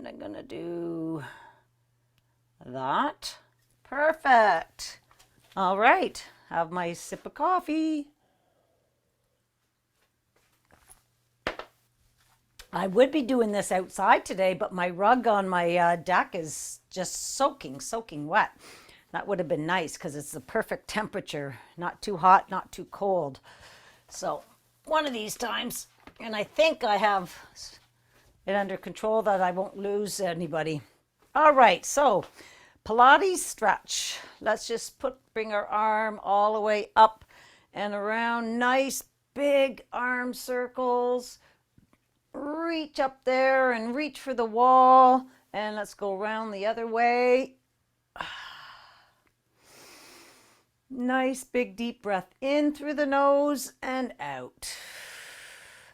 And I'm gonna do that. Perfect. All right, have my sip of coffee. I would be doing this outside today, but my rug on my deck is just soaking wet. That would have been nice because it's the perfect temperature, not too hot, not too cold. So one of these times, and I think I have it under control that I won't lose anybody. All right, so Pilates stretch. Let's just bring our arm all the way up and around. Nice big arm circles. Reach up there and reach for the wall. And let's go around the other way. Nice big deep breath in through the nose and out.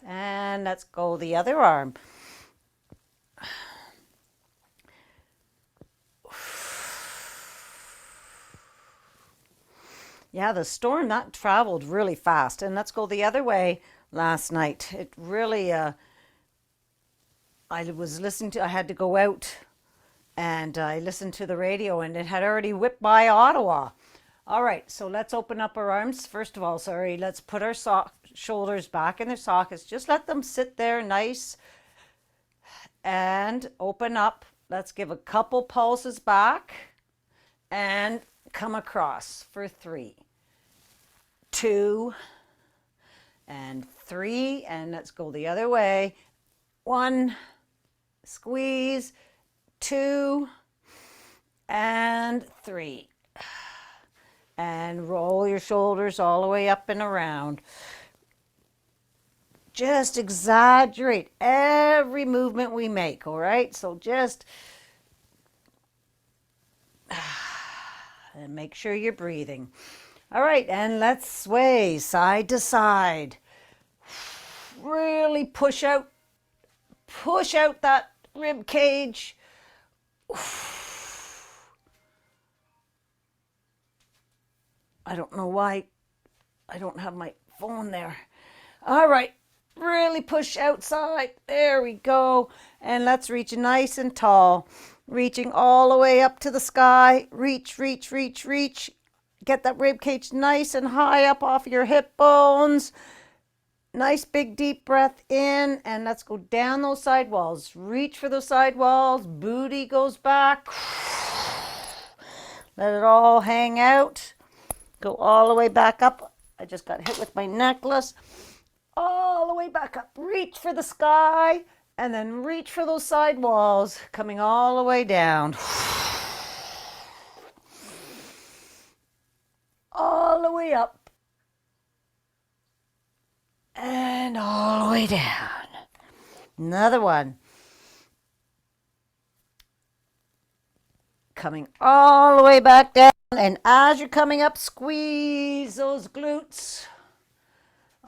And let's go the other arm. Yeah, the storm that traveled really fast. And let's go the other way last night. It really, I had to go out and I listened to the radio and it had already whipped by Ottawa. All right, so let's open up our arms. First of all, let's put our shoulders back in their sockets. Just let them sit there nice and open up. Let's give a couple pulses back and come across for 3, 2, and 3. And let's go the other way. 1, squeeze, 2, and 3. And roll your shoulders all the way up and around. Just exaggerate every movement we make, all right? So just and make sure you're breathing. All right, and let's sway side to side. Really push out that rib cage. I don't know why I don't have my phone there. All right, really push outside. There we go. And let's reach nice and tall. Reaching all the way up to the sky. Reach, reach, reach, reach. Get that rib cage nice and high up off your hip bones. Nice big deep breath in. And let's go down those side walls. Reach for those side walls. Booty goes back. Let it all hang out. Go all the way back up. I just got hit with my necklace. All the way back up. Reach for the sky and then reach for those side walls, coming all the way down. All the way up and all the way down. Another one. Coming all the way back down. And as you're coming up, squeeze those glutes.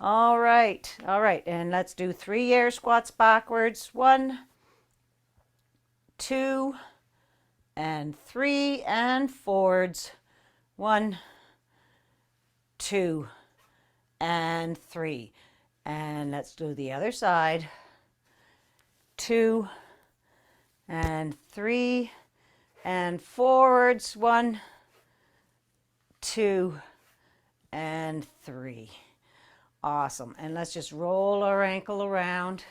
All right. And let's do 3 air squats backwards. 1, 2, and 3, and forwards. 1, 2, and 3. And let's do the other side. 2, and 3, and forwards. 1, 2, and 3. Awesome. And let's just roll our ankle around.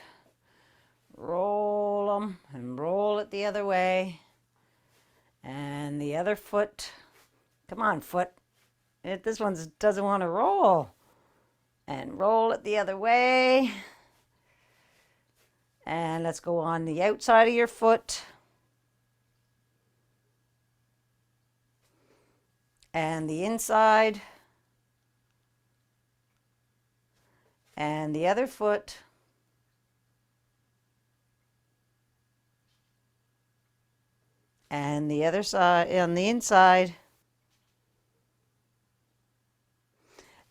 Roll them and roll it the other way. And the other foot. Come on, foot. This one doesn't want to roll. And roll it the other way. And let's go on the outside of your foot. And the inside. And the other foot. And the other side on the inside.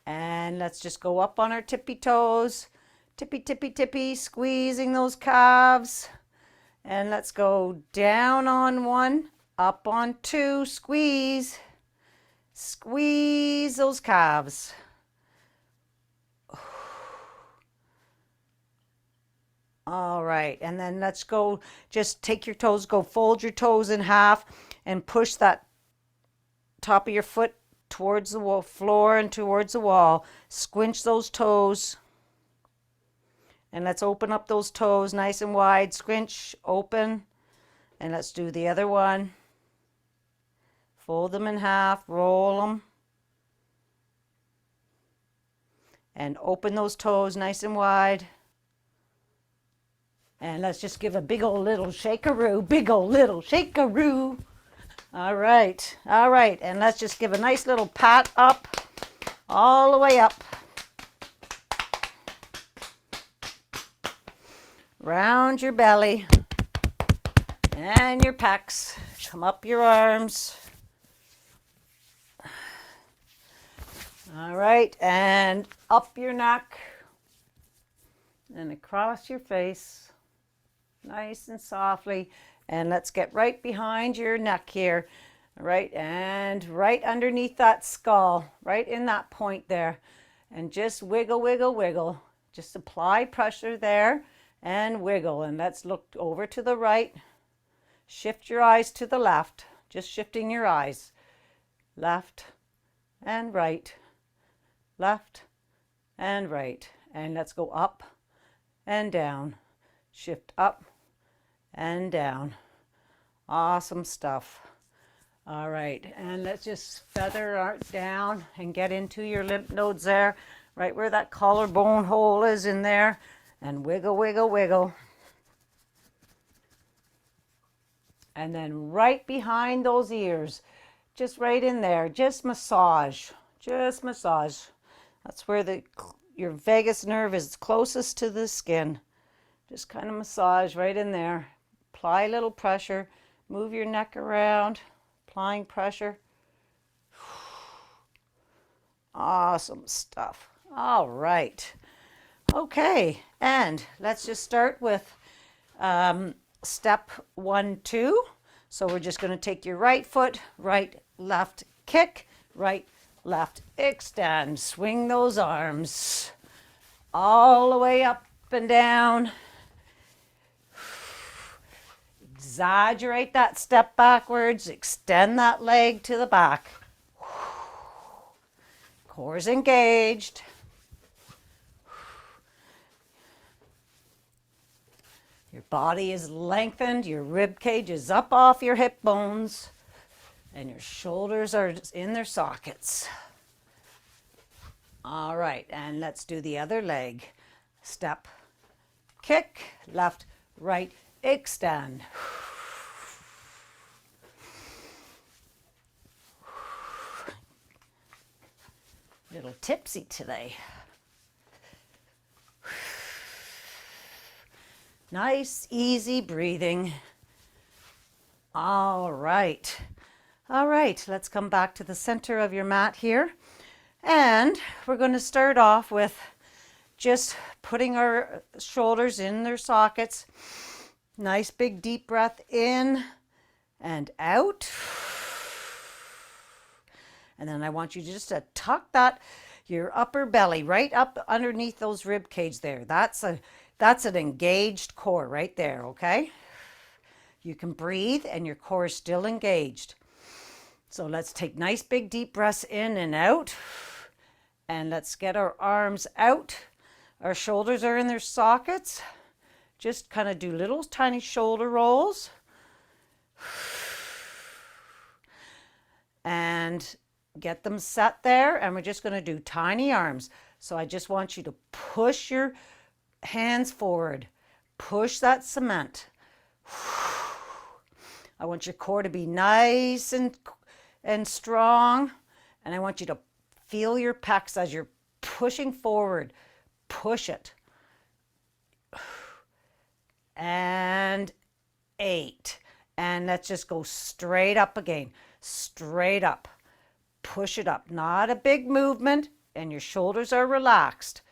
And let's just go up on our tippy toes. Tippy, tippy, tippy, squeezing those calves. And let's go down on 1, up on 2, squeeze. Squeeze those calves. All right, and then let's go, just take your toes, go fold your toes in half and push that top of your foot towards the wall, floor and towards the wall. Squinch those toes. And let's open up those toes nice and wide. Squinch, open. And let's do the other one. Fold them in half, roll them. And open those toes nice and wide. And let's just give a big old little shakaroo, big old little shakaroo. All right, and let's just give a nice little pat up, all the way up. Round your belly and your pecs. Come up your arms. All right, and up your neck and across your face, nice and softly. And let's get right behind your neck here, right, and right underneath that skull, right in that point there. And just wiggle, wiggle, wiggle. Just apply pressure there and wiggle. And let's look over to the right. Shift your eyes to the left, just shifting your eyes. Left and right, left and right. And let's go up and down. Shift up and down. Awesome stuff. All right, and let's just feather down and get into your lymph nodes there, right where that collarbone hole is in there, and wiggle, wiggle, wiggle. And then right behind those ears, just right in there, just massage, just massage. That's where your vagus nerve is closest to the skin. Just kind of massage right in there. Apply a little pressure. Move your neck around, applying pressure. Awesome stuff. All right. Okay, and let's just start with step 1, 2. So we're just going to take your right foot, right, left, kick, right, left, extend. Swing those arms all the way up and down. Exaggerate that step backwards, extend that leg to the back. Core's engaged. Your body is lengthened, your rib cage is up off your hip bones, and your shoulders are in their sockets. All right, and let's do the other leg. Step, kick, left, right, extend. Little tipsy today. Nice, easy breathing. All right. All right, let's come back to the center of your mat here. And we're going to start off with just putting our shoulders in their sockets. Nice big deep breath in and out. And then I want you just to tuck your upper belly right up underneath those rib cage there. That's an engaged core right there, okay? You can breathe and your core is still engaged. So let's take nice big deep breaths in and out. And let's get our arms out. Our shoulders are in their sockets. Just kind of do little tiny shoulder rolls. And get them set there, and we're just going to do tiny arms. So I just want you to push your hands forward. Push that cement. I want your core to be nice and strong, and I want you to feel your pecs as you're pushing forward. Push it. And 8. And let's just go straight up again. Straight up. Push it up. Not a big movement, and your shoulders are relaxed.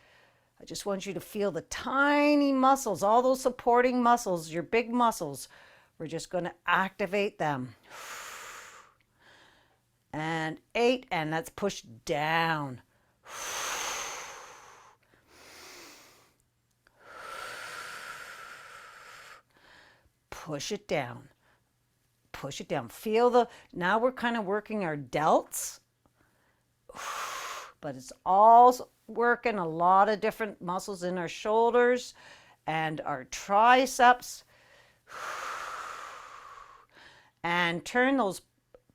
I just want you to feel the tiny muscles, all those supporting muscles, your big muscles. We're just going to activate them. And 8, and let's push down. push it down. Push it down. Feel the, now we're kind of working our delts, but it's all working a lot of different muscles in our shoulders and our triceps. And turn those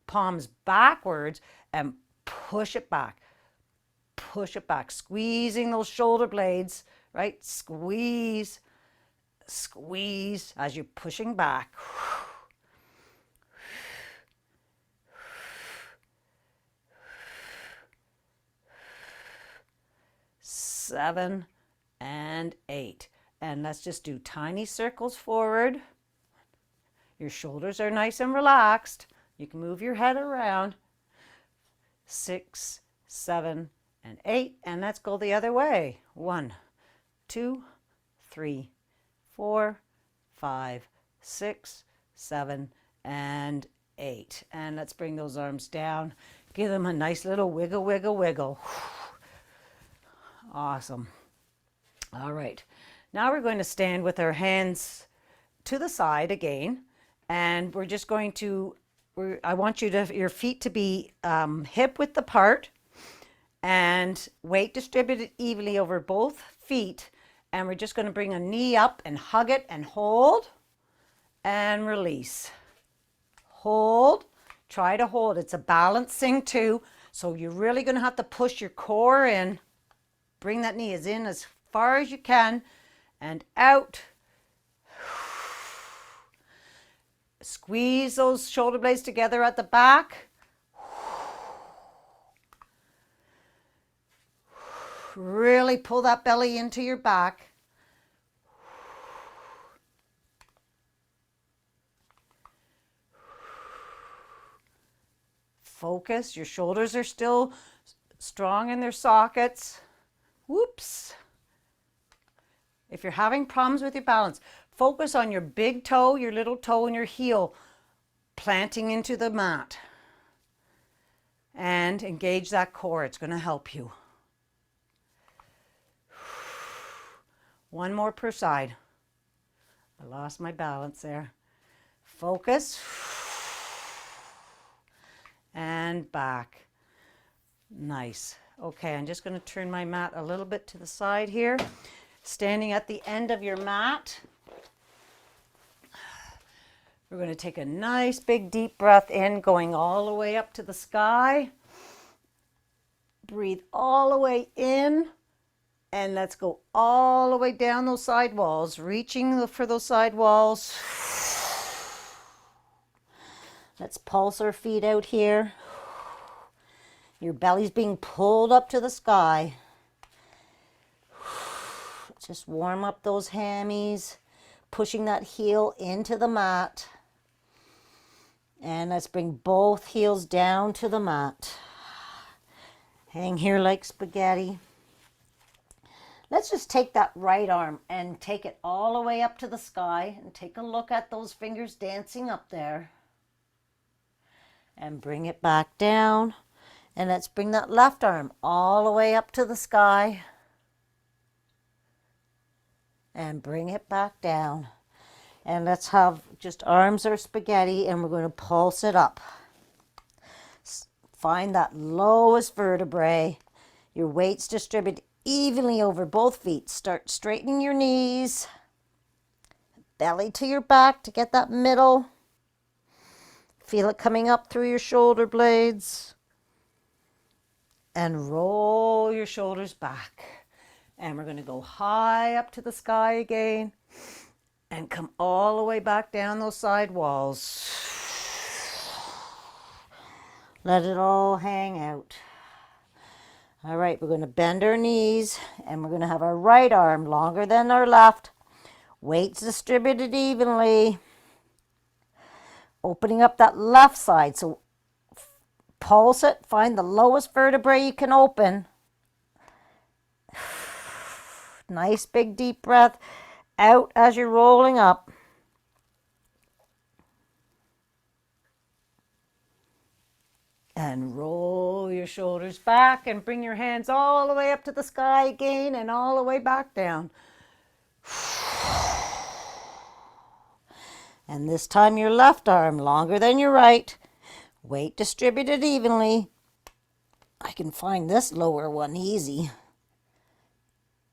palms backwards and push it back. Push it back, squeezing those shoulder blades, right? Squeeze, squeeze as you're pushing back. 7 and 8. And let's just do tiny circles forward. Your shoulders are nice and relaxed. You can move your head around. 6, 7, and 8. And let's go the other way. 1, 2, 3, 4, 5, 6, 7, and 8. And let's bring those arms down. Give them a nice little wiggle, wiggle, wiggle. Awesome. All right. Now we're going to stand with our hands to the side again. And we're just going to, I want your feet to be hip width apart and weight distributed evenly over both feet. And we're just going to bring a knee up and hug it and hold and release. Hold. Try to hold. It's a balancing too. So you're really going to have to push your core in. Bring that knee in as far as you can and out. Squeeze those shoulder blades together at the back. Really pull that belly into your back. Focus. Your shoulders are still strong in their sockets. Whoops. If you're having problems with your balance, focus on your big toe, your little toe, and your heel planting into the mat. And engage that core. It's going to help you. One more per side. I lost my balance there. Focus. And back. Nice. Okay, I'm just going to turn my mat a little bit to the side here. Standing at the end of your mat. We're going to take a nice big deep breath in, going all the way up to the sky. Breathe all the way in. And let's go all the way down those side walls, reaching for those side walls. Let's pulse our feet out here. Your belly's being pulled up to the sky. Just warm up those hammies, pushing that heel into the mat. And let's bring both heels down to the mat. Hang here like spaghetti. Let's just take that right arm and take it all the way up to the sky and take a look at those fingers dancing up there. And bring it back down. And let's bring that left arm all the way up to the sky. And bring it back down. And let's have just arms or spaghetti, and we're going to pulse it up. Find that lowest vertebrae. Your weight's distributed evenly over both feet. Start straightening your knees. Belly to your back to get that middle. Feel it coming up through your shoulder blades. And roll your shoulders back. And we're going to go high up to the sky again. And come all the way back down those side walls. Let it all hang out. All right, we're going to bend our knees. And we're going to have our right arm longer than our left. Weights distributed evenly. Opening up that left side. So pulse it. Find the lowest vertebrae you can open. Nice big deep breath out as you're rolling up. And roll your shoulders back and bring your hands all the way up to the sky again and all the way back down. And this time your left arm longer than your right. Weight distributed evenly. I can find this lower one easy.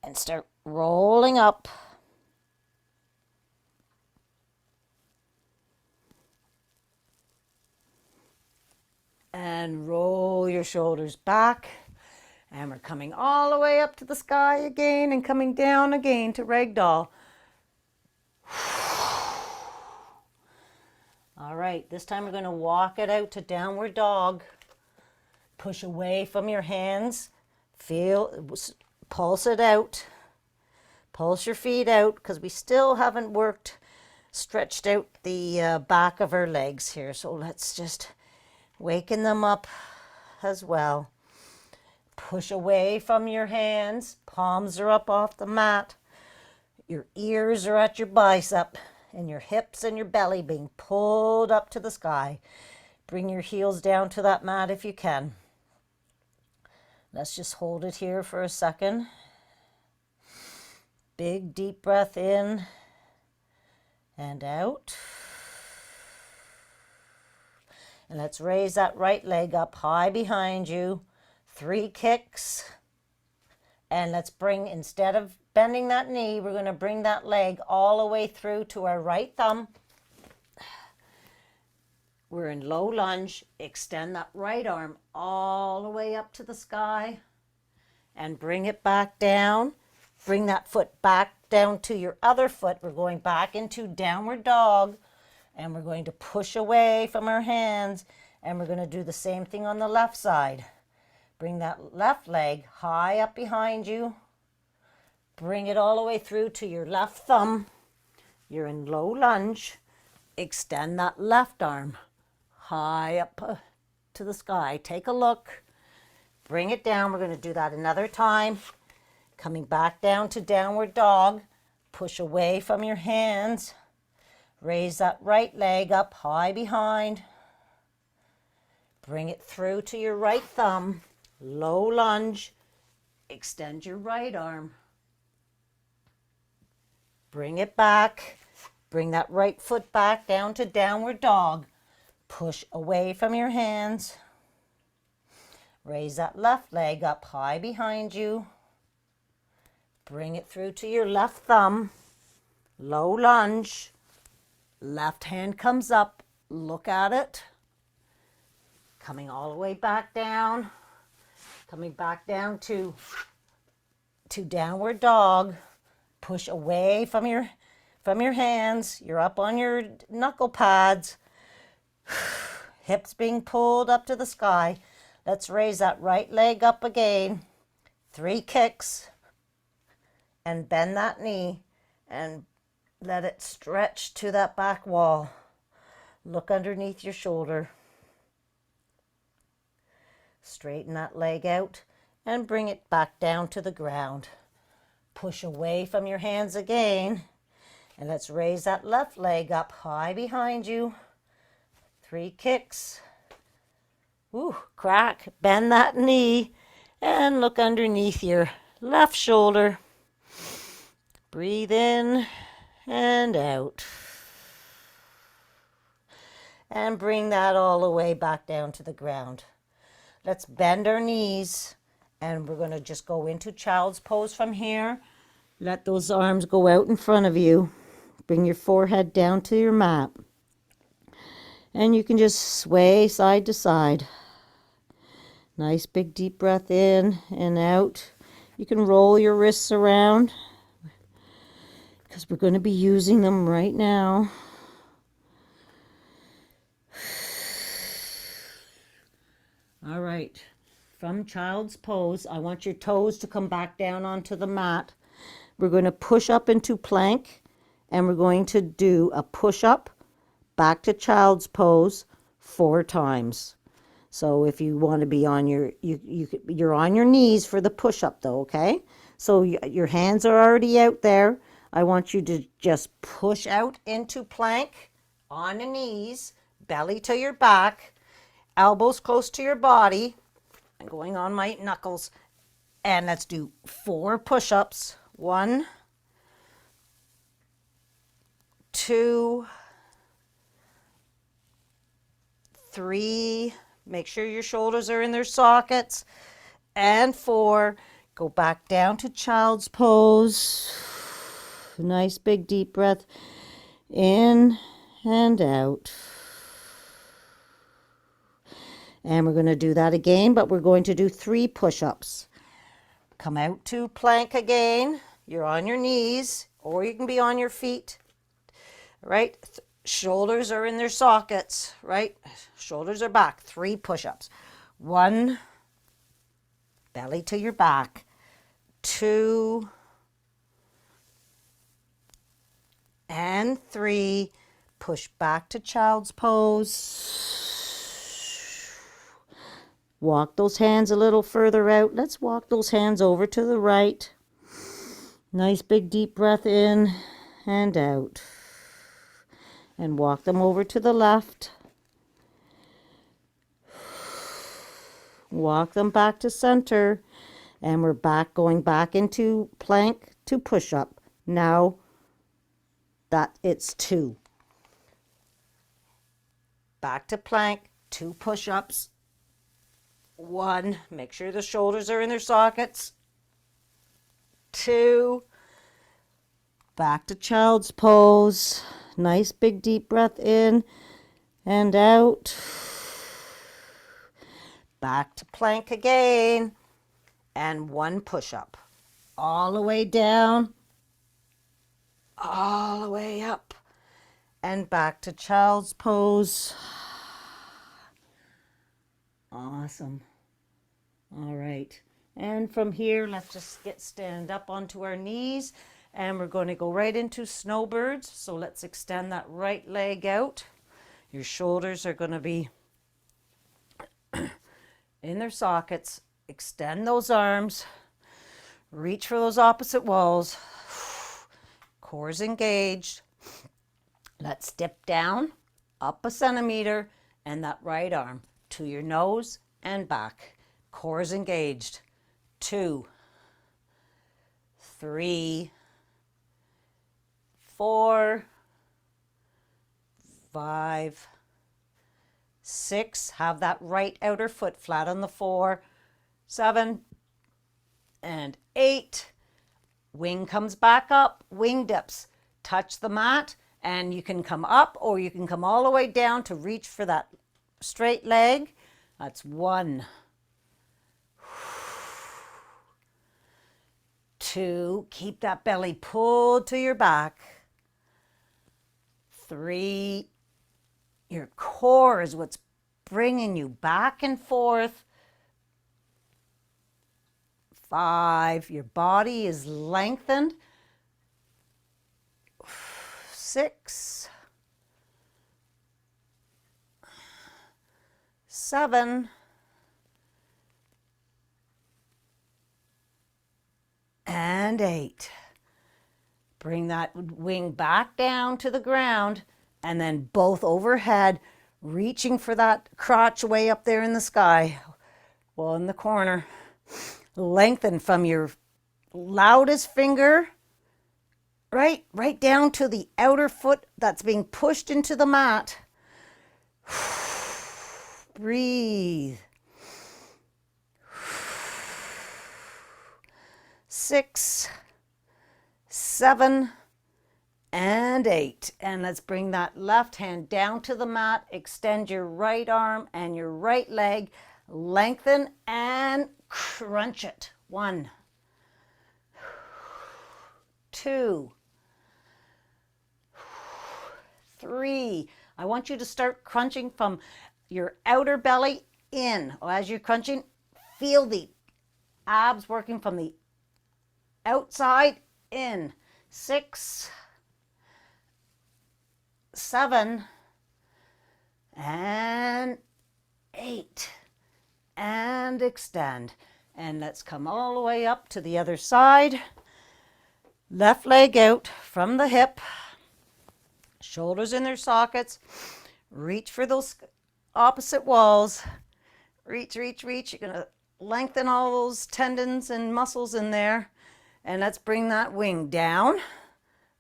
And start rolling up. And roll your shoulders back. And we're coming all the way up to the sky again and coming down again to ragdoll. All right, this time we're going to walk it out to downward dog. Push away from your hands. Feel, pulse it out. Pulse your feet out because we still haven't stretched out the back of our legs here. So let's just waken them up as well. Push away from your hands. Palms are up off the mat. Your ears are at your bicep and your hips and your belly being pulled up to the sky. Bring your heels down to that mat if you can. Let's just hold it here for a second. Big deep breath in and out. And let's raise that right leg up high behind you. 3 kicks. And let's bring, instead of bending that knee, we're going to bring that leg all the way through to our right thumb. We're in low lunge. Extend that right arm all the way up to the sky. And bring it back down. Bring that foot back down to your other foot. We're going back into downward dog. And we're going to push away from our hands. And we're going to do the same thing on the left side. Bring that left leg high up behind you. Bring it all the way through to your left thumb. You're in low lunge. Extend that left arm high up to the sky. Take a look. Bring it down. We're going to do that another time. Coming back down to downward dog. Push away from your hands. Raise that right leg up high behind. Bring it through to your right thumb. Low lunge. Extend your right arm. Bring it back. Bring that right foot back down to downward dog. Push away from your hands. Raise that left leg up high behind you. Bring it through to your left thumb. Low lunge. Left hand comes up. Look at it. Coming all the way back down. Coming back down to downward dog. Push away from your hands. You're up on your knuckle pads. Hips being pulled up to the sky. Let's raise that right leg up again. 3 kicks. And bend that knee. And let it stretch to that back wall. Look underneath your shoulder. Straighten that leg out and bring it back down to the ground. Push away from your hands again. And let's raise that left leg up high behind you. 3 kicks. Ooh, crack. Bend that knee and look underneath your left shoulder. Breathe in and out. And bring that all the way back down to the ground. Let's bend our knees and we're going to just go into child's pose from here. Let those arms go out in front of you. Bring your forehead down to your mat. And you can just sway side to side. Nice big deep breath in and out. You can roll your wrists around because we're going to be using them right now. All right, from child's pose, I want your toes to come back down onto the mat. We're going to push up into plank, and we're going to do a push up back to child's pose 4 times. So if you want to be on you're on your knees for the push up though, okay? So your hands are already out there. I want you to just push out into plank on the knees, belly to your back. Elbows close to your body. I'm going on my knuckles. And let's do 4 push-ups. 1, 2, 3, make sure your shoulders are in their sockets, and 4, go back down to child's pose. Nice big deep breath in and out. And we're going to do that again, but we're going to do 3 push-ups. Come out to plank again. You're on your knees, or you can be on your feet, right? Shoulders are in their sockets, right? Shoulders are back. 3 push-ups. 1, belly to your back. 2, and 3, push back to child's pose. Walk those hands a little further out. Let's walk those hands over to the right. Nice big deep breath in and out. And walk them over to the left. Walk them back to center. And we're going back into plank to push up. Now that it's 2. Back to plank, 2 push-ups. 1, make sure the shoulders are in their sockets. 2, back to child's pose. Nice big deep breath in and out. Back to plank again. And 1 push-up. All the way down. All the way up. And back to child's pose. Awesome. All right. And from here, let's just stand up onto our knees. And we're going to go right into snowbirds. So let's extend that right leg out. Your shoulders are going to be in their sockets. Extend those arms. Reach for those opposite walls. Core's engaged. Let's dip down, up a centimeter, and that right arm to your nose and back. Core's engaged. 2, 3, 4, 5, 6. Have that right outer foot flat on the 4, 7, and 8. Wing comes back up, wing dips. Touch the mat, and you can come up or you can come all the way down to reach for that straight leg. That's 1, 2, keep that belly pulled to your back. 3, your core is what's bringing you back and forth. 5, your body is lengthened. 6, 7, and 8. Bring that wing back down to the ground and then both overhead, reaching for that crotch way up there in the sky. Well, in the corner. Lengthen from your loudest finger right down to the outer foot that's being pushed into the mat. Breathe. 6, 7, and 8. And let's bring that left hand down to the mat. Extend your right arm and your right leg. Lengthen and crunch it. 1, 2, 3. I want you to start crunching from your outer belly in. As you're crunching, feel the abs working from the outside in. 6, 7, and 8. And extend. And let's come all the way up to the other side. Left leg out from the hip. Shoulders in their sockets. Reach for those opposite walls. Reach, reach, reach. You're going to lengthen all those tendons and muscles in there. And let's bring that wing down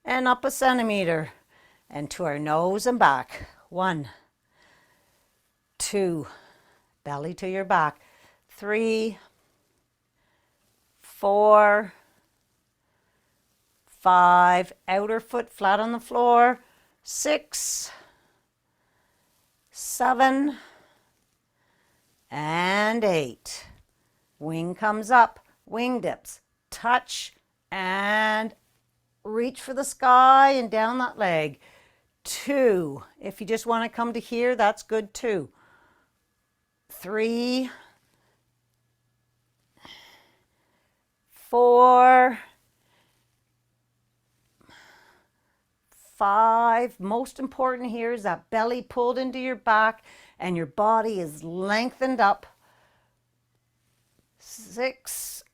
and up a centimeter. And to our nose and back. 1, 2, belly to your back, 3, 4, 5, outer foot flat on the floor, 6, 7, and 8. Wing comes up, wing dips, touch, and reach for the sky and down that leg. 2. If you just want to come to here, that's good too. 3, 4, 5. Most important here is that belly pulled into your back and your body is lengthened up. 6,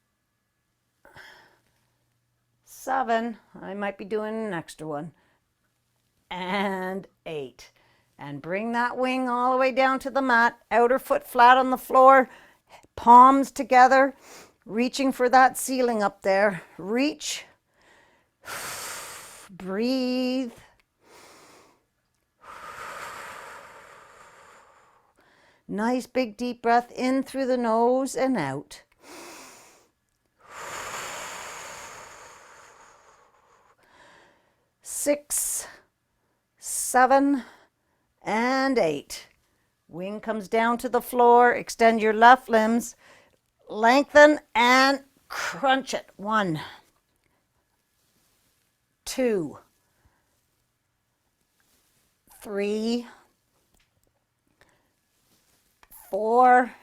7. I might be doing an extra one. And 8. And bring that wing all the way down to the mat. Outer foot flat on the floor. Palms together. Reaching for that ceiling up there. Reach. Breathe. Nice big deep breath in through the nose and out. Six, 7, and 8. Wing comes down to the floor. Extend your left limbs. Lengthen and crunch it. 1, 2, 3, 4,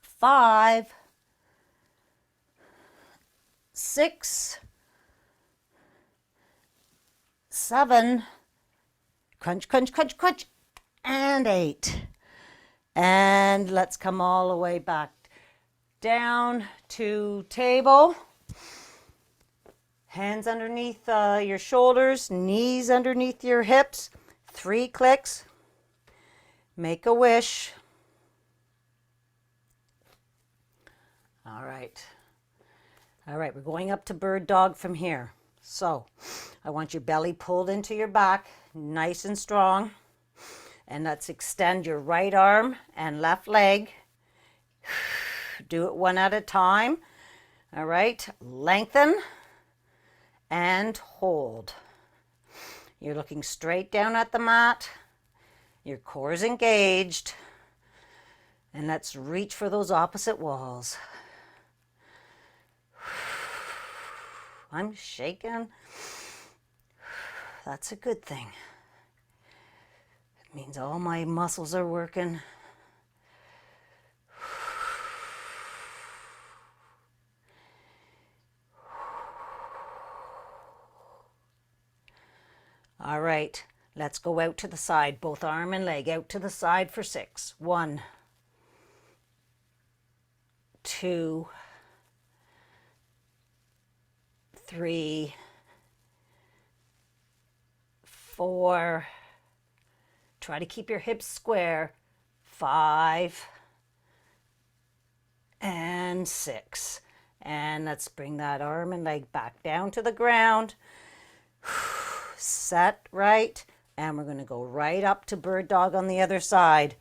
5, 6, 7, crunch, crunch, crunch, crunch, and 8. And let's come all the way back down to table. Hands underneath your shoulders, knees underneath your hips. 3 clicks. Make a wish. All right. All right, we're going up to bird dog from here. So I want your belly pulled into your back, nice and strong. And let's extend your right arm and left leg. Do it one at a time. All right, lengthen and hold. You're looking straight down at the mat. Your core is engaged. And let's reach for those opposite walls. I'm shaking. That's a good thing. It means all my muscles are working. All right, let's go out to the side, both arm and leg out to the side for 6. 1, 2, 3, 4. Try to keep your hips square. 5 and 6. And let's bring that arm and leg back down to the ground. Set right. And we're going to go right up to bird dog on the other side.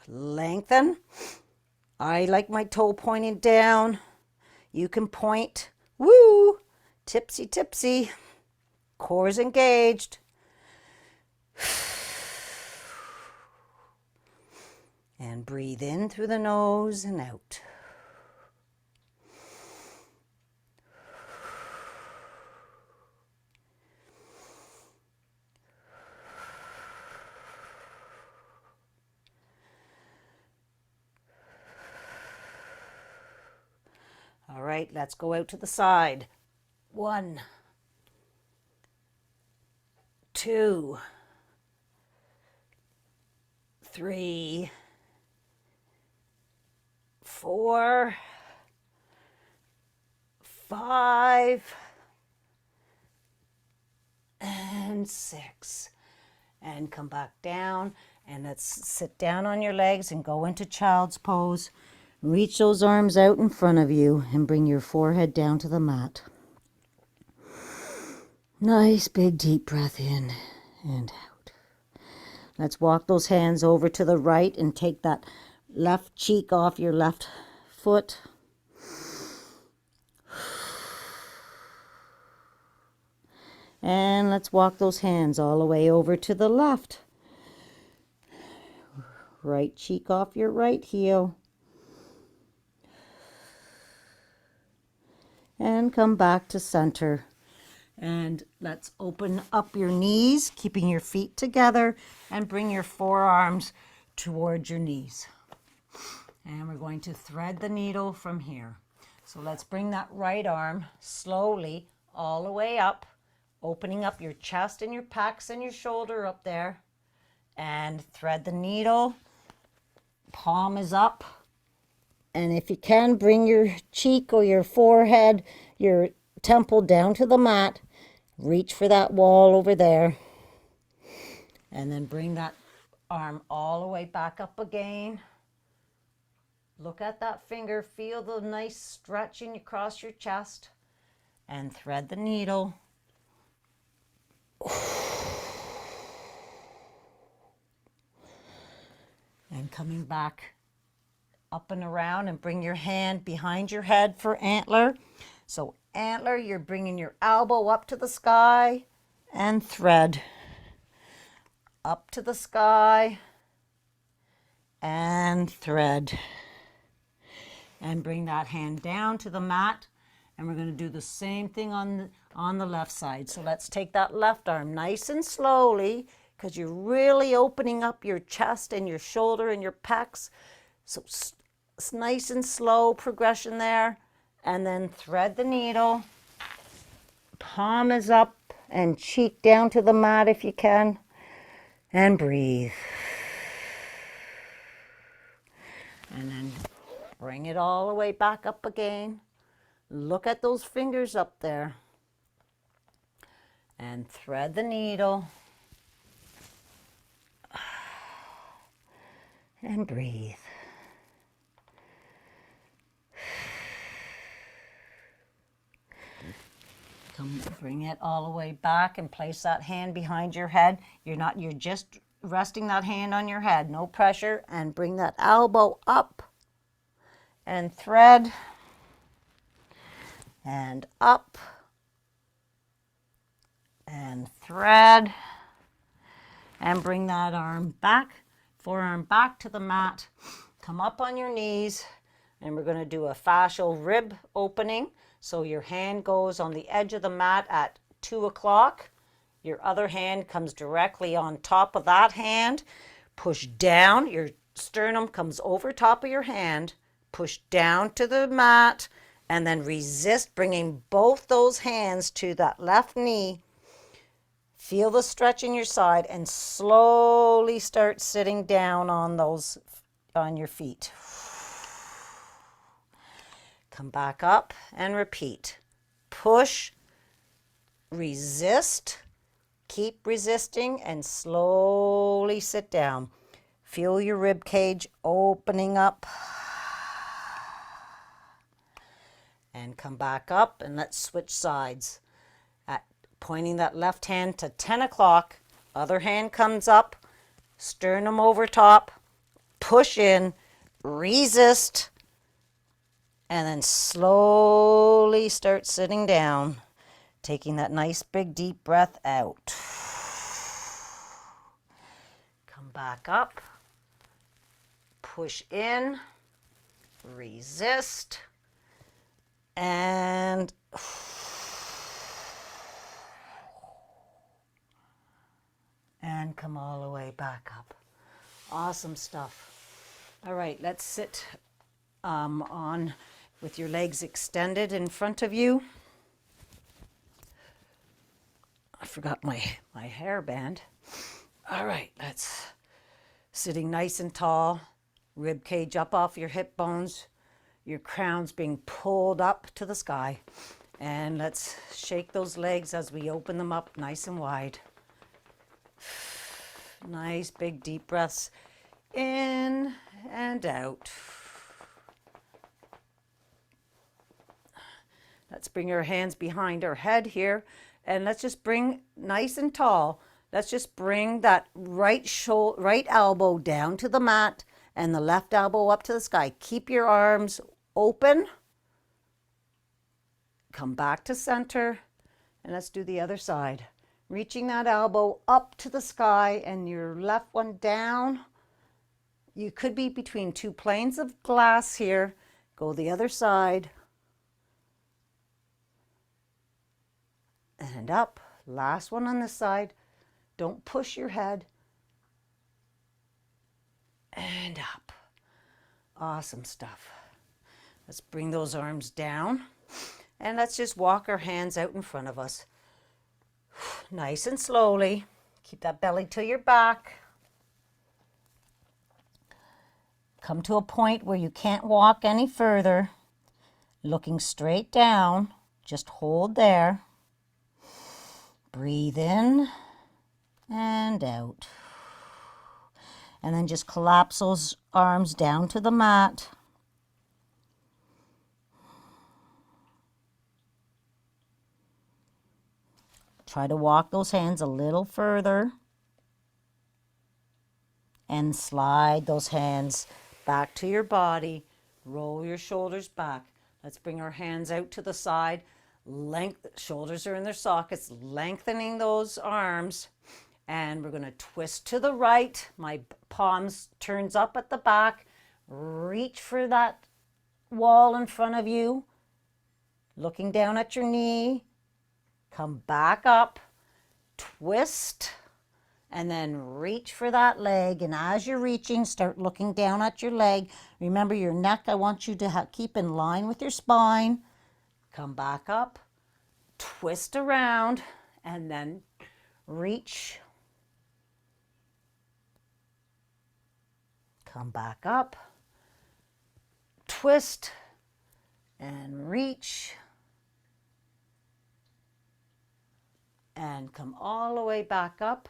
Lengthen. I like my toe pointing down. You can point. Woo! Tipsy, tipsy. Core's engaged. And breathe in through the nose and out. All right, let's go out to the side. 1, 2, 3, 4, 5, and 6. And come back down. And let's sit down on your legs and go into child's pose. Reach those arms out in front of you and bring your forehead down to the mat. Nice big deep breath in and out. Let's walk those hands over to the right and take that left cheek off your left foot. And let's walk those hands all the way over to the left. Right cheek off your right heel. And come back to center. And let's open up your knees, keeping your feet together, and bring your forearms towards your knees. And we're going to thread the needle from here. So let's bring that right arm slowly all the way up, opening up your chest and your pecs and your shoulder up there, and thread the needle. Palm is up. And if you can, bring your cheek or your forehead, your temple down to the mat. Reach for that wall over there. And then bring that arm all the way back up again. Look at that finger. Feel the nice stretching across your chest. And thread the needle. And coming back up and around, and bring your hand behind your head for antler. So antler, you're bringing your elbow up to the sky and thread. Up to the sky and thread. And bring that hand down to the mat. And we're going to do the same thing on the left side. So let's take that left arm nice and slowly, because you're really opening up your chest and your shoulder and your pecs. So it's nice and slow progression there. And then thread the needle. Palm is up and cheek down to the mat if you can. And breathe. And then bring it all the way back up again. Look at those fingers up there. And thread the needle. And breathe. Bring it all the way back and place that hand behind your head. You're just resting that hand on your head, no pressure. And bring that elbow up and thread. And up and thread. And bring that arm back, forearm back to the mat. Come up on your knees, and we're going to do a fascial rib opening. So your hand goes on the edge of the mat at 2 o'clock. Your other hand comes directly on top of that hand. Push down. Your sternum comes over top of your hand. Push down to the mat, and then resist, bringing both those hands to that left knee. Feel the stretch in your side, and slowly start sitting down on your feet. Come back up and repeat. Push, resist, keep resisting, and slowly sit down. Feel your rib cage opening up. And come back up, and let's switch sides. Pointing that left hand to 10 o'clock. Other hand comes up, sternum over top, push in, resist, and then slowly start sitting down, taking that nice big deep breath out. Come back up, push in, resist, and come all the way back up. Awesome stuff. All right, let's sit on with your legs extended in front of you. I forgot my hairband. All right, let's sitting nice and tall, rib cage up off your hip bones, your crown's being pulled up to the sky. And let's shake those legs as we open them up nice and wide. Nice big deep breaths in and out. Let's bring our hands behind our head here, and let's just bring nice and tall let's just bring that right elbow down to the mat and the left elbow up to the sky. Keep your arms open. Come back to center, and let's do the other side. Reaching that elbow up to the sky and your left one down. You could be between two planes of glass here. Go the other side. And up. Last one on this side. Don't push your head. And up. Awesome stuff. Let's bring those arms down. And let's just walk our hands out in front of us. Nice and slowly. Keep that belly to your back. Come to a point where you can't walk any further. Looking straight down. Just hold there. Breathe in and out. And then just collapse those arms down to the mat. Try to walk those hands a little further and slide those hands back to your body. Roll your shoulders back. Let's bring our hands out to the side. Shoulders are in their sockets, lengthening those arms. And we're going to twist to the right. My palms turns up at the back. Reach for that wall in front of you. Looking down at your knee. Come back up, twist, and then reach for that leg. And as you're reaching, start looking down at your leg. Remember your neck, I want you to keep in line with your spine. Come back up, twist around, and then reach. Come back up, twist, and reach. And come all the way back up.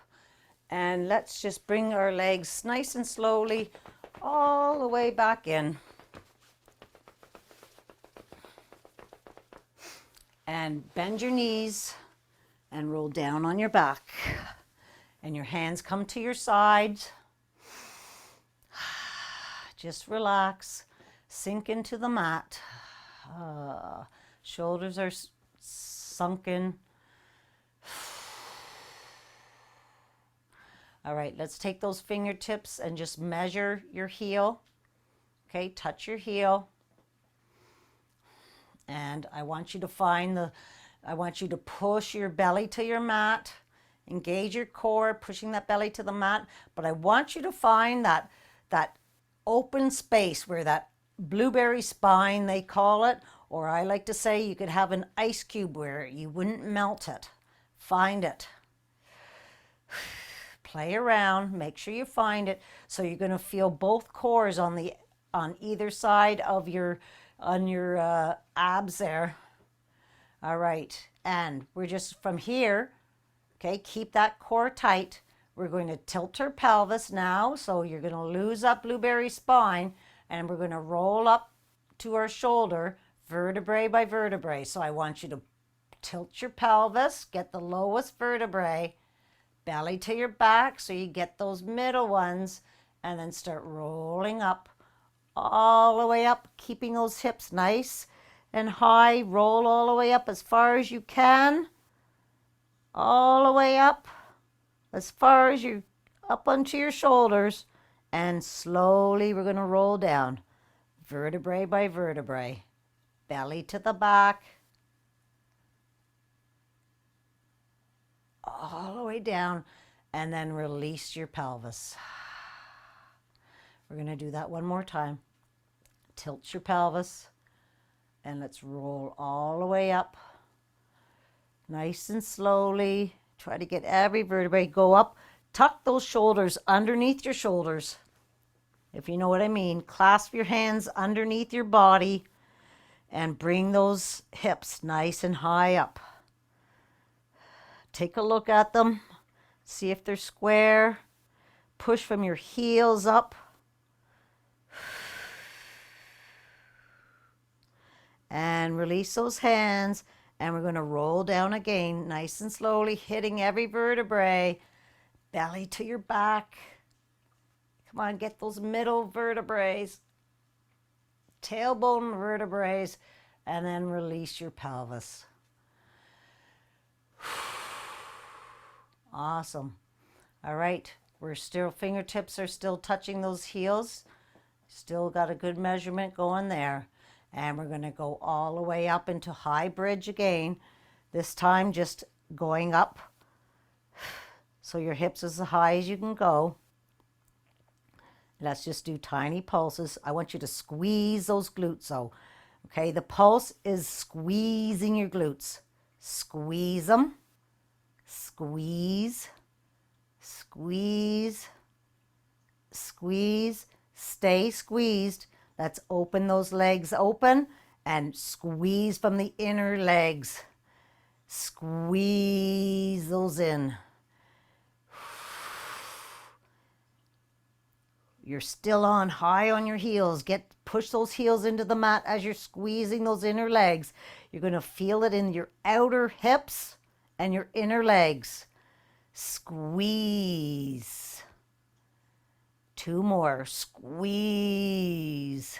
And let's just bring our legs nice and slowly all the way back in. And bend your knees and roll down on your back. And your hands come to your sides. Just relax. Sink into the mat. Shoulders are sunken. All right, let's take those fingertips and just measure your heel. Okay, touch your heel. And I want you to push your belly to your mat. Engage your core, pushing that belly to the mat. But I want you to find that open space where that blueberry spine, they call it, or I like to say you could have an ice cube where you wouldn't melt it. Find it. Play around, make sure you find it. So you're going to feel both cores on either side of your abs there. All right, and we're just from here, okay, keep that core tight. We're going to tilt our pelvis now, so you're going to lose that blueberry spine, and we're going to roll up to our shoulder, vertebrae by vertebrae. So I want you to tilt your pelvis, get the lowest vertebrae, belly to your back so you get those middle ones, and then start rolling up all the way up, keeping those hips nice and high. Roll all the way up as far as you can, all the way up as far as you up onto your shoulders, and slowly we're going to roll down vertebrae by vertebrae, belly to the back, all the way down, and then release your pelvis. We're going to do that one more time. Tilt your pelvis, and let's roll all the way up. Nice and slowly. Try to get every vertebrae. Go up. Tuck those shoulders underneath your shoulders, if you know what I mean. Clasp your hands underneath your body and bring those hips nice and high up. Take a look at them. See if they're square. Push from your heels up. And release those hands. And we're going to roll down again, nice and slowly, hitting every vertebrae. belly to your back. Come on, get those middle vertebrae, tailbone vertebrae, and then release your pelvis. Awesome. All right, we're still, fingertips are still touching those heels. Still got a good measurement going there. And we're going to go all the way up into high bridge again. This time just going up so your hips is as high as you can go. Let's just do tiny pulses. I want you to squeeze those glutes though. Okay, the pulse is squeezing your glutes. Squeeze them. Squeeze. Squeeze. Squeeze. Stay squeezed. Let's open those legs open and squeeze from the inner legs. Squeeze those in. You're still on high on your heels. Push those heels into the mat as you're squeezing those inner legs. You're going to feel it in your outer hips and your inner legs. Squeeze. 2 more. Squeeze.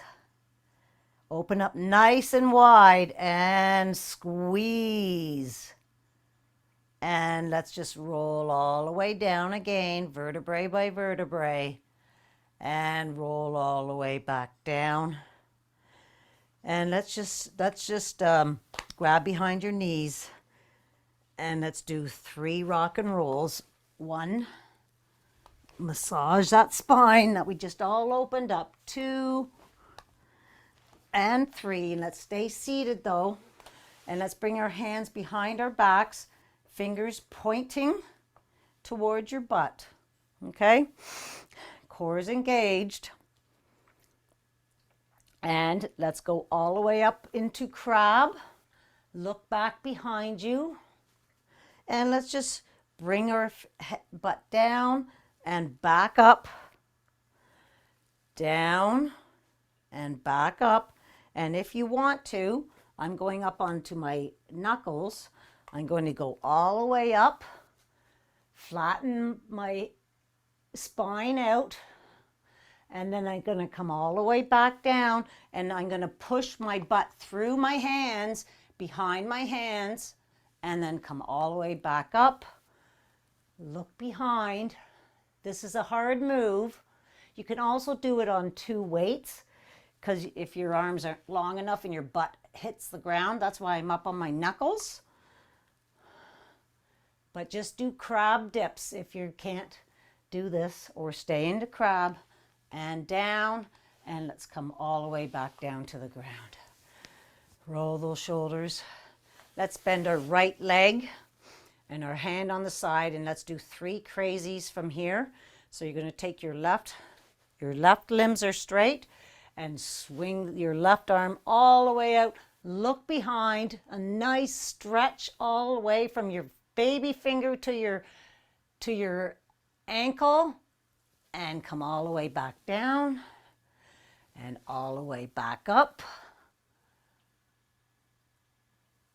Open up nice and wide and squeeze. And let's just roll all the way down again, vertebrae by vertebrae. And roll all the way back down. And let's just grab behind your knees. And let's do 3 rock and rolls. 1, massage that spine that we just all opened up. 2 and 3. Let's stay seated though. And let's bring our hands behind our backs, fingers pointing towards your butt. Okay? Core is engaged. And let's go all the way up into crab. Look back behind you. And let's just bring our butt down and back up. Down and back up. And if you want to, I'm going up onto my knuckles. I'm going to go all the way up, flatten my spine out, and then I'm going to come all the way back down, and I'm going to push my butt through my hands, behind my hands, and then come all the way back up. Look behind. This is a hard move. You can also do it on 2 weights, because if your arms aren't long enough and your butt hits the ground, that's why I'm up on my knuckles. But just do crab dips if you can't do this, or stay into crab and down, and let's come all the way back down to the ground. Roll those shoulders. Let's bend our right leg and our hand on the side, and let's do 3 crazies from here. So you're going to take your left limbs are straight, and swing your left arm all the way out. Look behind, a nice stretch all the way from your baby finger to your ankle, and come all the way back down and all the way back up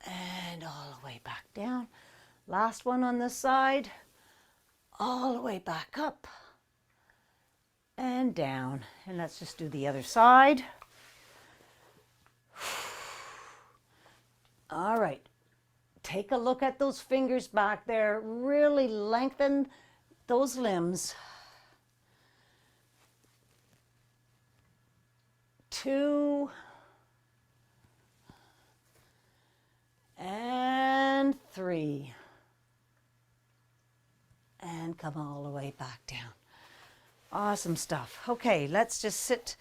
and all the way back down. Last one on this side, all the way back up and down. And let's just do the other side. All right, take a look at those fingers back there. Really lengthen those limbs. 2 and 3, and come all the way back down. Awesome stuff. Okay, let's just sit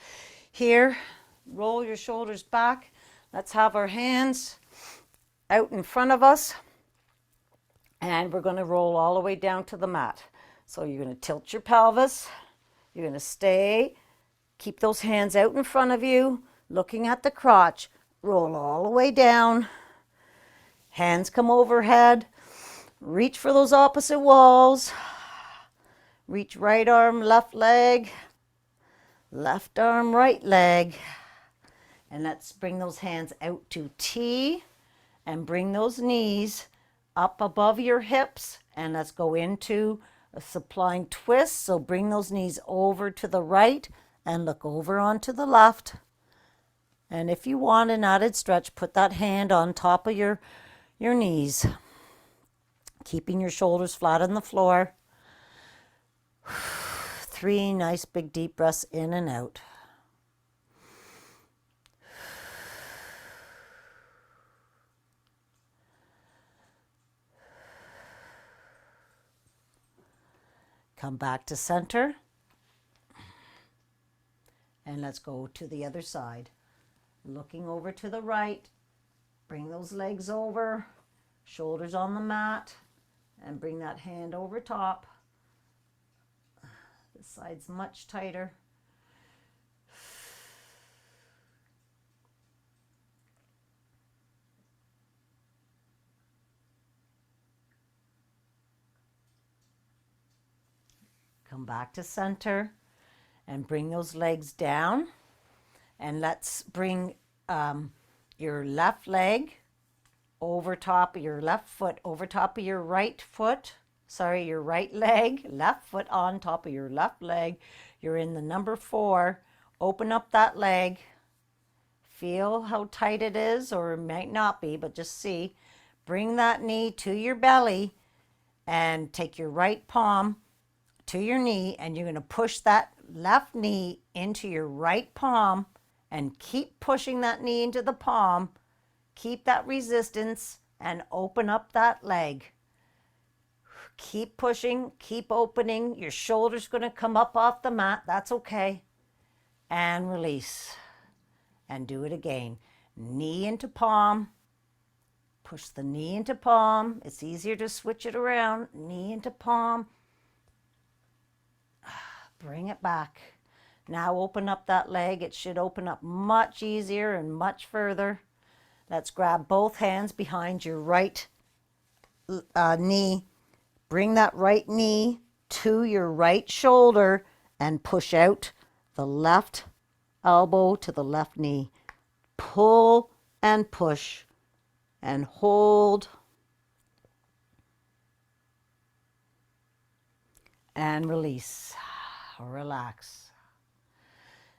here, roll your shoulders back. Let's have our hands out in front of us, and we're going to roll all the way down to the mat. So you're going to tilt your pelvis. You're going to stay. Keep those hands out in front of you, looking at the crotch. Roll all the way down. Hands come overhead. Reach for those opposite walls. Reach right arm, left leg. Left arm, right leg. And let's bring those hands out to T, and bring those knees up above your hips, and let's go into a supplying twist. So bring those knees over to the right and look over onto the left. And if you want an added stretch, put that hand on top of your knees, keeping your shoulders flat on the floor. 3 nice big deep breaths in and out. Come back to center. And let's go to the other side. Looking over to the right. Bring those legs over, shoulders on the mat, and bring that hand over top. This side's much tighter. Come back to center and bring those legs down. And let's bring your left leg over top of your left foot, over top of your right foot. Sorry, your right leg, left foot on top of your left leg. You're in the number 4. Open up that leg. Feel how tight it is, or it might not be, but just see. Bring that knee to your belly and take your right palm to your knee, and you're going to push that left knee into your right palm and keep pushing that knee into the palm. Keep that resistance and open up that leg. Keep pushing, keep opening. Your shoulder's going to come up off the mat. That's okay. And release. And do it again. Knee into palm. Push the knee into palm. It's easier to switch it around. Knee into palm. Bring it back. Now open up that leg. It should open up much easier and much further. Let's grab both hands behind your right knee. Bring that right knee to your right shoulder and push out the left elbow to the left knee. Pull and push and hold and release. Relax.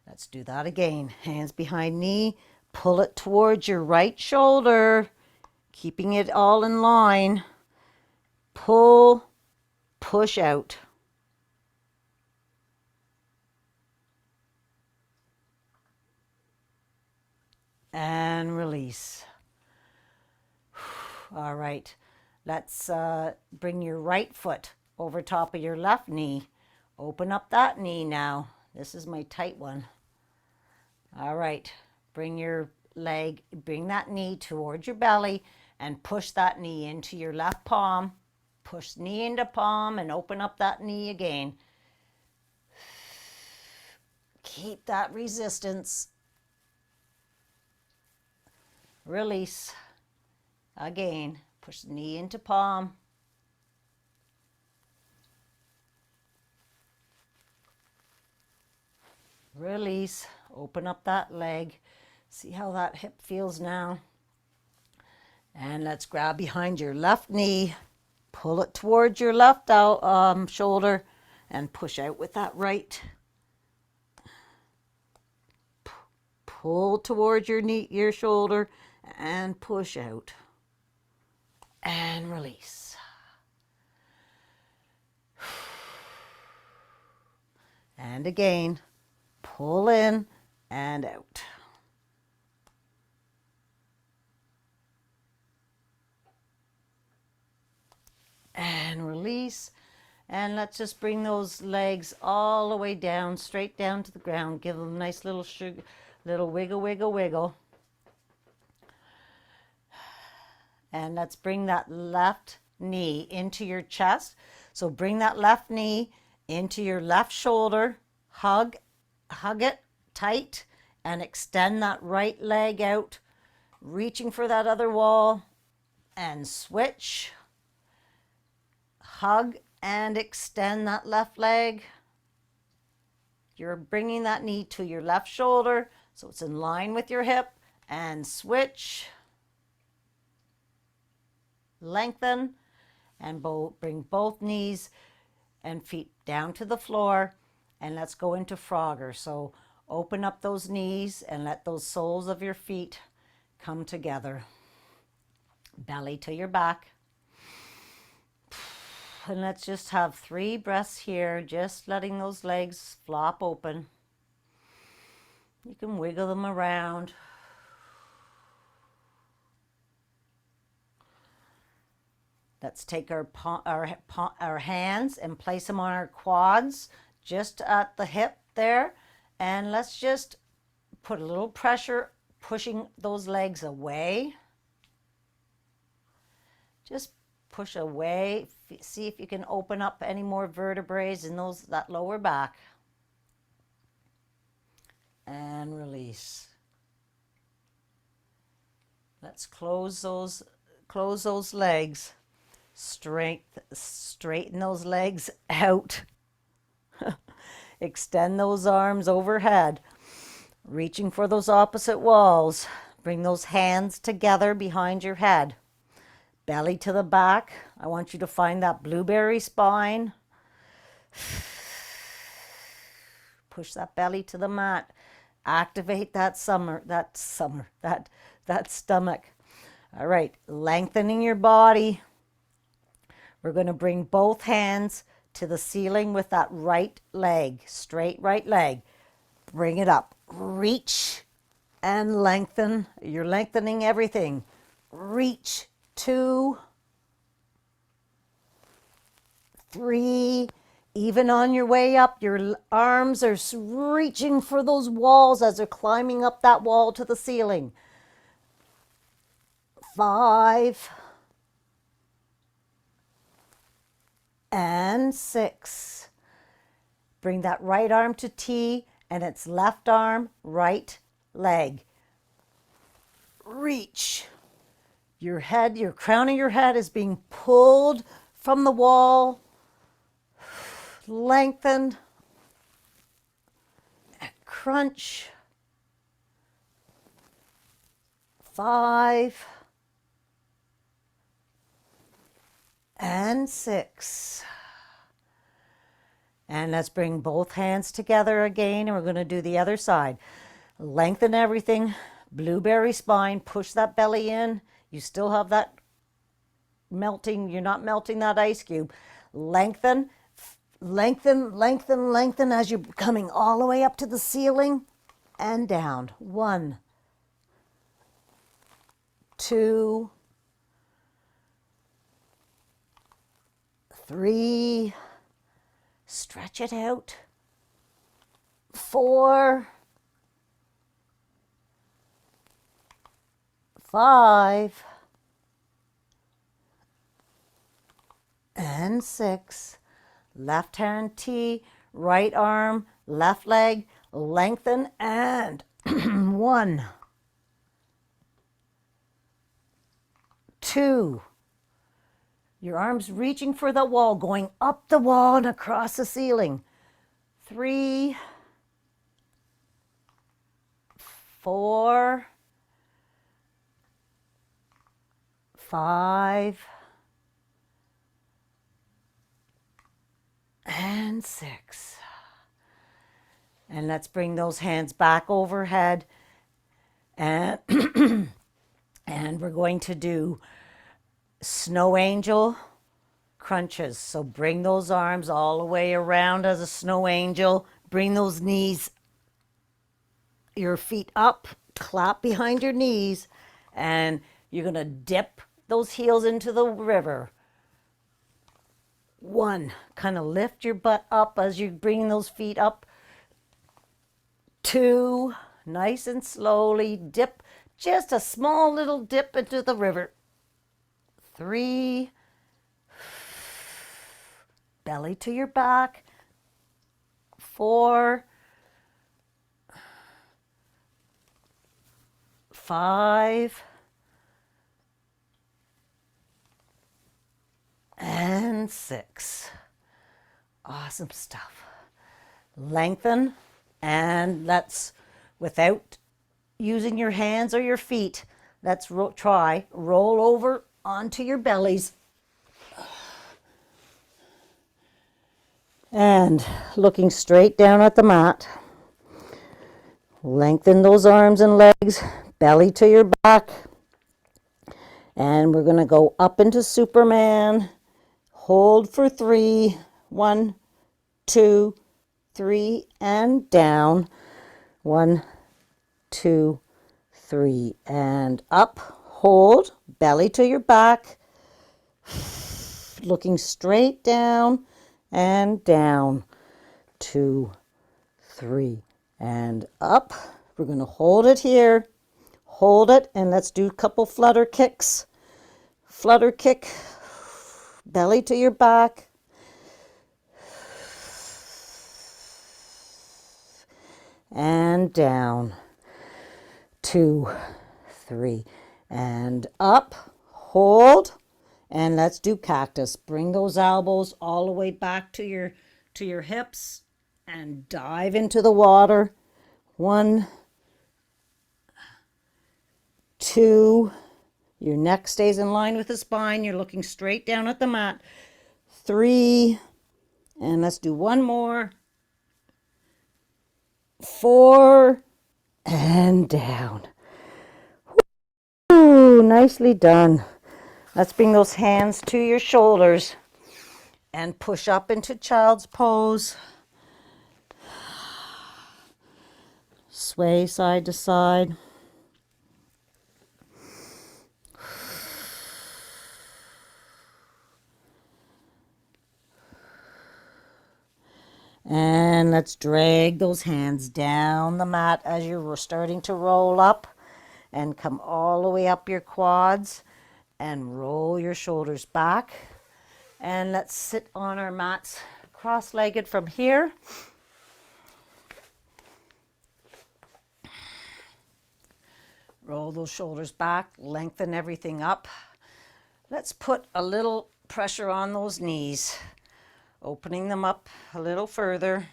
Let's do that again. Hands behind knee. Pull it towards your right shoulder, keeping it all in line. Pull, push out. And release. All right. Let's bring your right foot over top of your left knee. Open up that knee now. This is my tight one. All right. Bring your leg, bring that knee towards your belly and push that knee into your left palm. Push knee into palm and open up that knee again. Keep that resistance. Release. Again. Push the knee into palm. Release. Open up that leg. See how that hip feels now. And let's grab behind your left knee. Pull it towards your left shoulder and push out with that right. Pull towards your knee, your shoulder, and push out. And release. And again, pull in and out. And release. And let's just bring those legs all the way down, straight down to the ground. Give them a nice little wiggle, wiggle, wiggle. And let's bring that left knee into your chest. So bring that left knee into your left shoulder. Hug it tight and extend that right leg out, reaching for that other wall, and switch. Hug and extend that left leg. You're bringing that knee to your left shoulder so it's in line with your hip, and switch. Lengthen and bring both knees and feet down to the floor. And let's go into Frogger. So open up those knees and let those soles of your feet come together. Belly to your back. And let's just have 3 breaths here, just letting those legs flop open. You can wiggle them around. Let's take our hands and place them on our quads, just at the hip there. And let's just put a little pressure, pushing those legs away. Just push away. See if you can open up any more vertebrae in that lower back. And release. Let's close those legs. Straighten those legs out. Extend those arms overhead, reaching for those opposite walls. Bring those hands together behind your head. Belly to the back. I want you to find that blueberry spine. Push that belly to the mat. Activate that stomach. All right, lengthening your body. We're going to bring both hands to the ceiling with that right leg, straight right leg. Bring it up. Reach and lengthen. You're lengthening everything. Reach. 2, 3. Even on your way up, your arms are reaching for those walls as they're climbing up that wall to the ceiling. 5. And 6. Bring that right arm to T and its left arm, right leg. Reach. Your head, your crown of your head is being pulled from the wall. Lengthen. And crunch. 5. And 6. And let's bring both hands together again, and we're going to do the other side. Lengthen everything. Blueberry spine. Push that belly in. You still have that melting. You're not melting that ice cube. Lengthen, lengthen, lengthen, lengthen as you're coming all the way up to the ceiling and down. 1, 2, 3, stretch it out. 4, 5, and 6. Left hand T, right arm, left leg, lengthen, and 1, 2. Your arms reaching for the wall, going up the wall and across the ceiling. 3, 4, 5, and 6. And let's bring those hands back overhead. And, and we're going to do snow angel crunches. So bring those arms all the way around as a snow angel. Bring those knees, your feet up, clap behind your knees, and you're going to dip those heels into the river. 1, kind of lift your butt up as you bring those feet up. 2, nice and slowly dip, just a small little dip into the river. 3, belly to your back. 4, 5, and 6. Awesome stuff. Lengthen, and let's, without using your hands or your feet, let's try roll over onto your bellies. And looking straight down at the mat. Lengthen those arms and legs, belly to your back. And we're going to go up into Superman. Hold for 3. 1, 2, 3, and down. 1, 2, 3, and up. Hold, belly to your back. Looking straight down and down. 2, 3, and up. We're going to hold it here. Hold it, and let's do a couple flutter kicks. Flutter kick, belly to your back. And down. 2, 3, and up. Hold, and let's do cactus. Bring those elbows all the way back to your hips and dive into the water. 1, 2. Your neck stays in line with the spine. You're looking straight down at the mat. 3, and let's do one more. 4, and down. Ooh, nicely done. Let's bring those hands to your shoulders and push up into child's pose. Sway side to side. And let's drag those hands down the mat as you're starting to roll up, and come all the way up your quads and roll your shoulders back. And let's sit on our mats cross-legged from here. Roll those shoulders back, lengthen everything up. Let's put a little pressure on those knees, opening them up a little further.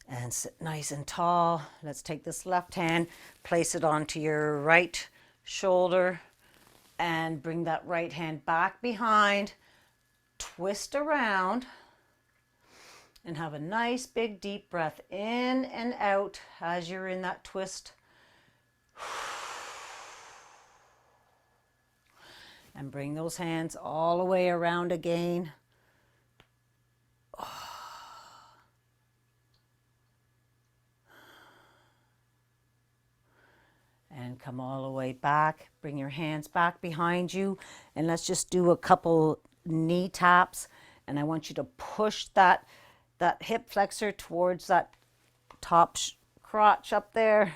And sit nice and tall. Let's take this left hand, place it onto your right shoulder, and bring that right hand back behind. Twist around and have a nice big deep breath in and out as you're in that twist. And bring those hands all the way around again. And come all the way back. Bring your hands back behind you. And let's just do a couple knee taps. And I want you to push that hip flexor towards that top crotch up there.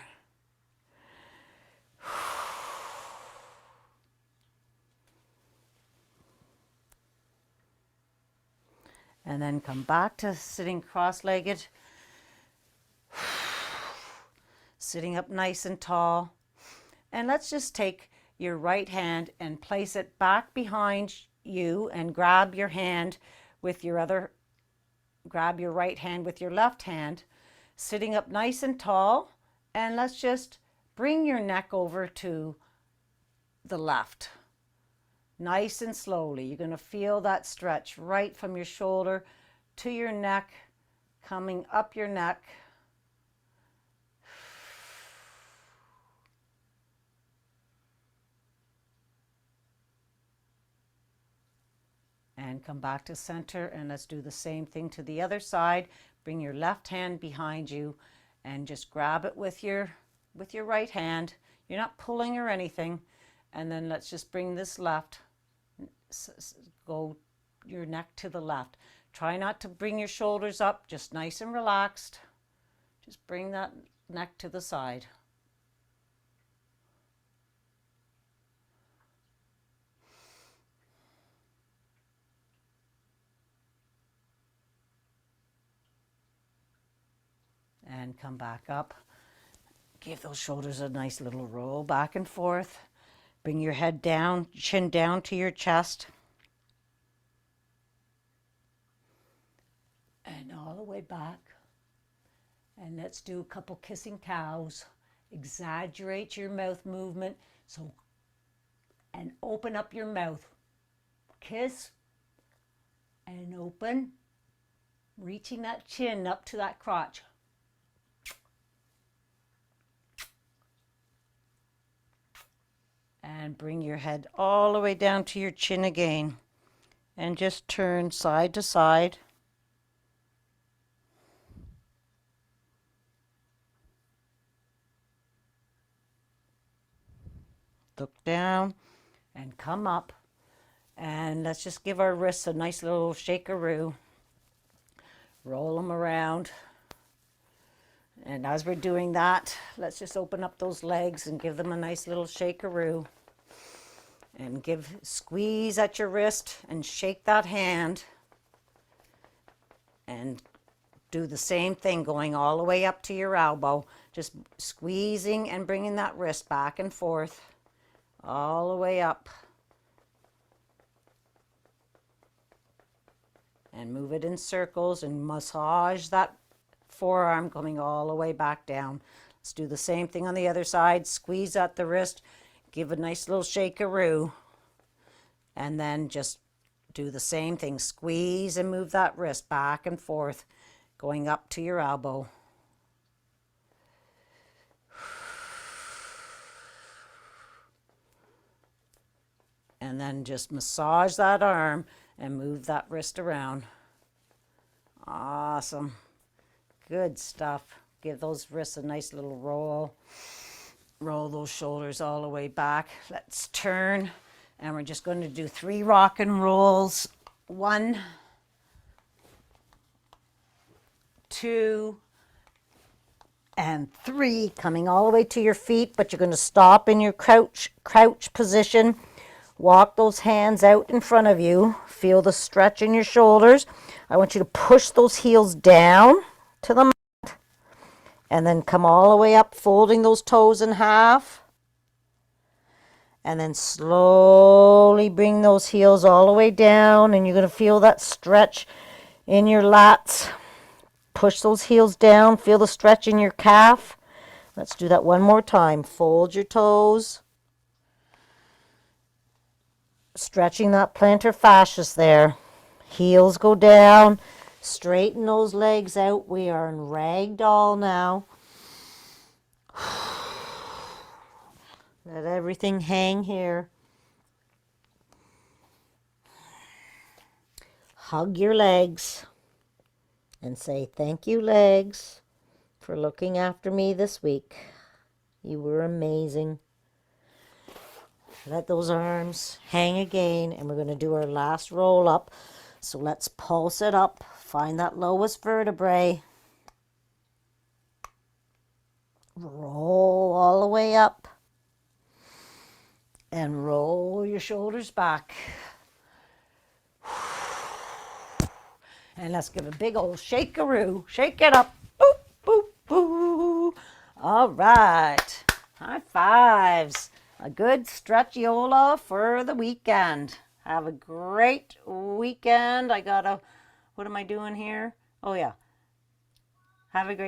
And then come back to sitting cross-legged. Sitting up nice and tall. And let's just take your right hand and place it back behind you and grab your hand with your grab your right hand with your left hand, sitting up nice and tall. And let's just bring your neck over to the left. Nice and slowly. You're going to feel that stretch right from your shoulder to your neck, coming up your neck. And come back to center, and let's do the same thing to the other side. Bring your left hand behind you and just grab it with your right hand. You're not pulling or anything. And then let's just bring this left, go your neck to the left. Try not to bring your shoulders up, just nice and relaxed. Just bring that neck to the side. And come back up. Give those shoulders a nice little roll back and forth. Bring your head down, chin down to your chest. And all the way back. And let's do a couple kissing cows. Exaggerate your mouth movement. So, and open up your mouth. Kiss and open, reaching that chin up to that crotch. And bring your head all the way down to your chin again. And just turn side to side. Look down and come up. And let's just give our wrists a nice little shakeroo. Roll them around. And as we're doing that, let's just open up those legs and give them a nice little shakeroo. And squeeze at your wrist and shake that hand. And do the same thing, going all the way up to your elbow. Just squeezing and bringing that wrist back and forth. All the way up. And move it in circles and massage that forearm coming all the way back down. Let's do the same thing on the other side. Squeeze at the wrist. Give a nice little shakeroo. And then just do the same thing. Squeeze and move that wrist back and forth, going up to your elbow. And then just massage that arm and move that wrist around. Awesome. Good stuff. Give those wrists a nice little roll. Roll those shoulders all the way back. Let's turn, and we're just going to do 3 rock and rolls. 1, 2, and 3. Coming all the way to your feet, but you're going to stop in your crouch position. Walk those hands out in front of you. Feel the stretch in your shoulders. I want you to push those heels down to the mat. And then come all the way up, folding those toes in half. And then slowly bring those heels all the way down. And you're going to feel that stretch in your lats. Push those heels down. Feel the stretch in your calf. Let's do that one more time. Fold your toes. Stretching that plantar fasciitis there. Heels go down. Straighten those legs out. We are in ragdoll now. Let everything hang here. Hug your legs and say, thank you, legs, for looking after me this week. You were amazing. Let those arms hang again, and we're going to do our last roll up. So let's pulse it up. Find that lowest vertebrae. Roll all the way up. And roll your shoulders back. And let's give a big old shakeroo. Shake it up. Boop, boop, boo. All right. High fives. A good stretchiola for the weekend. Have a great weekend. What am I doing here? Oh yeah. Have a great